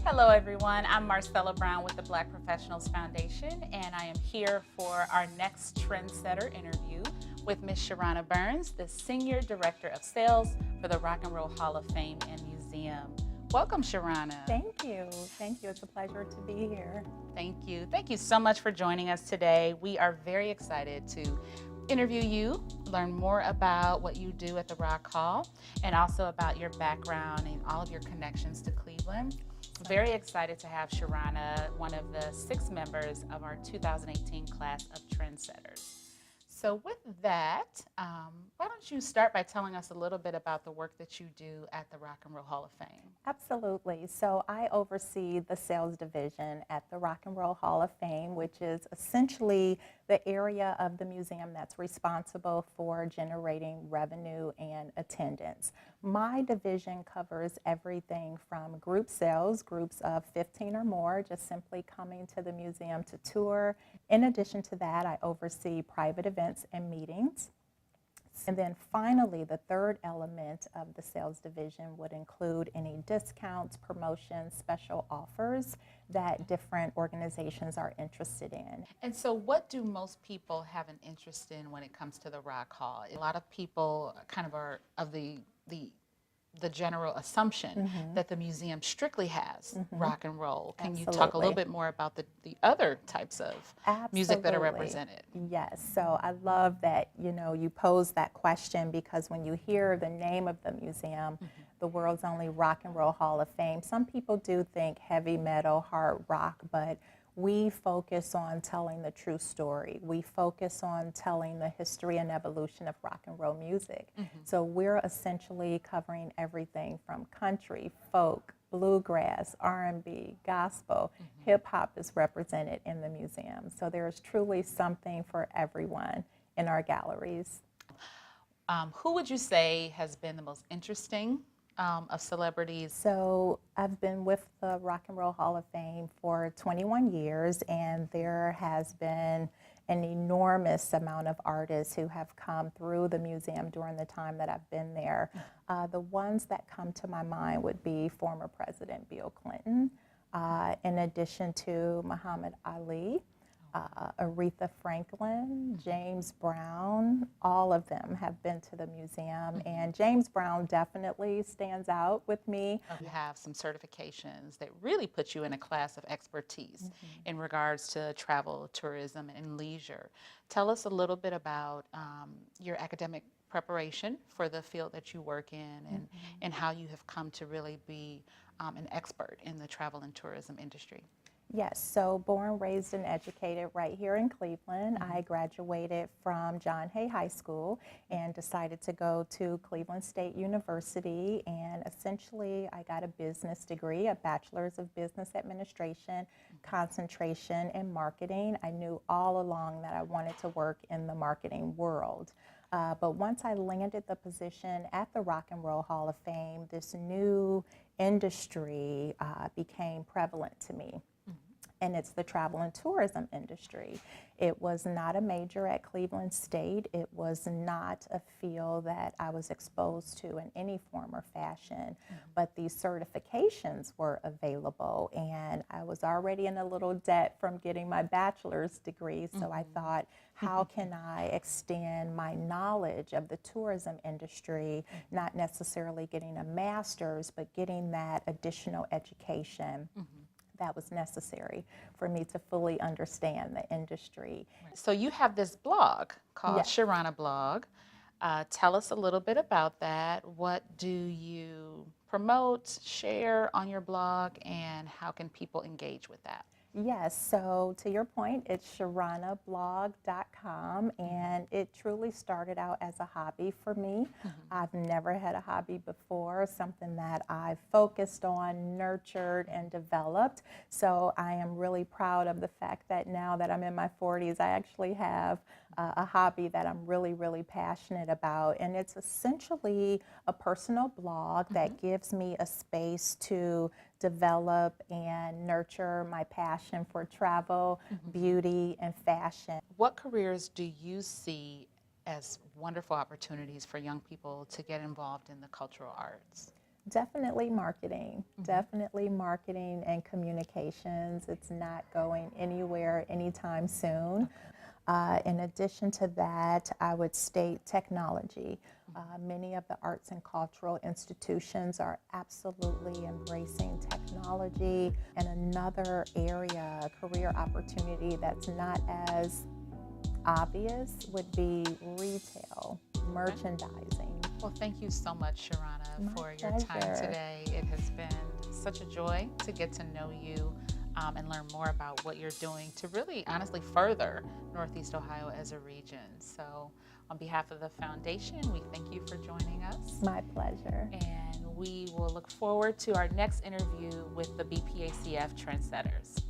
Hello everyone, I'm Marcella Brown with the Black Professionals Foundation, and I am here for our next Trendsetter interview with Ms. Sharrona Burns, the Senior Director of Sales for the Rock and Roll Hall of Fame and Museum. Welcome, Sharrona. Thank you. Thank you. It's a pleasure to be here. Thank you. Thank you so much for joining us today. We are very excited to interview you, learn more about what you do at the Rock Hall, and also about your background and all of your connections to Cleveland. Very excited to have Sharrona, one of the 6 members of our 2018 class of Trendsetters. So with that, why don't you start by telling us a little bit about the work that you do at the Rock and Roll Hall of Fame? Absolutely. So I oversee the sales division at the Rock and Roll Hall of Fame, which is essentially the area of the museum that's responsible for generating revenue and attendance. My division covers everything from group sales, groups of 15 or more, just simply coming to the museum to tour. In addition to that, I oversee private events and meetings. And then finally, the third element of the sales division would include any discounts, promotions, special offers that different organizations are interested in. And so what do most people have an interest in when it comes to the Rock Hall? A lot of people kind of are of the general assumption that the museum strictly has rock and roll. Can you talk a little bit more about the other types of music that are represented? Yes, so I love that you pose that question, because when you hear the name of the museum, the world's only Rock and Roll Hall of Fame, some people do think heavy metal, hard rock, but we focus on telling the true story. We focus on telling the history and evolution of rock and roll music. So we're essentially covering everything from country, folk, bluegrass, R&B, gospel. Hip hop is represented in the museum. So there's truly something for everyone in our galleries. Who would you say has been the most interesting of celebrities? So I've been with the Rock and Roll Hall of Fame for 21 years, and there has been an enormous amount of artists who have come through the museum during the time that I've been there. The ones that come to my mind would be former President Bill Clinton, in addition to Muhammad Ali, Aretha Franklin, James Brown. All of them have been to the museum, and James Brown definitely stands out with me. You have some certifications that really put you in a class of expertise in regards to travel, tourism, and leisure. Tell us a little bit about your academic preparation for the field that you work in, and how you have come to really be an expert in the travel and tourism industry. Yes, so born, raised, and educated right here in Cleveland. I graduated from John Hay High School and decided to go to Cleveland State University, and essentially I got a business degree, a bachelor's of business administration, concentration in marketing. I knew all along that I wanted to work in the marketing world. But once I landed the position at the Rock and Roll Hall of Fame, this new industry became prevalent to me. And it's the travel and tourism industry. It was not a major at Cleveland State. It was not a field that I was exposed to in any form or fashion, but these certifications were available, and I was already in a little debt from getting my bachelor's degree, so I thought, how can I extend my knowledge of the tourism industry, not necessarily getting a master's, but getting that additional education that was necessary for me to fully understand the industry. So you have this blog called Sharrona Blog. Tell us a little bit about that. What do you promote, share on your blog, and how can people engage with that? Yes, so to your point, it's sharronablog.com, and it truly started out as a hobby for me. I've never had a hobby before, something that I've focused on, nurtured, and developed. So I am really proud of the fact that now that I'm in my 40s, I actually have a hobby that I'm really, really passionate about. And it's essentially a personal blog that gives me a space to develop and nurture my passion for travel, beauty, and fashion. What careers do you see as wonderful opportunities for young people to get involved in the cultural arts? Definitely marketing, definitely marketing and communications. It's not going anywhere anytime soon. In addition to that, I would state technology. Many of the arts and cultural institutions are absolutely embracing technology. And another area, career opportunity that's not as obvious would be retail, merchandising. Well, thank you so much, Sharrona, for your time pleasure. today. It has been such a joy to get to know you and learn more about what you're doing to really, honestly, further Northeast Ohio as a region. So, on behalf of the foundation, we thank you for joining us. My pleasure. And we will look forward to our next interview with the BPACF Trendsetters.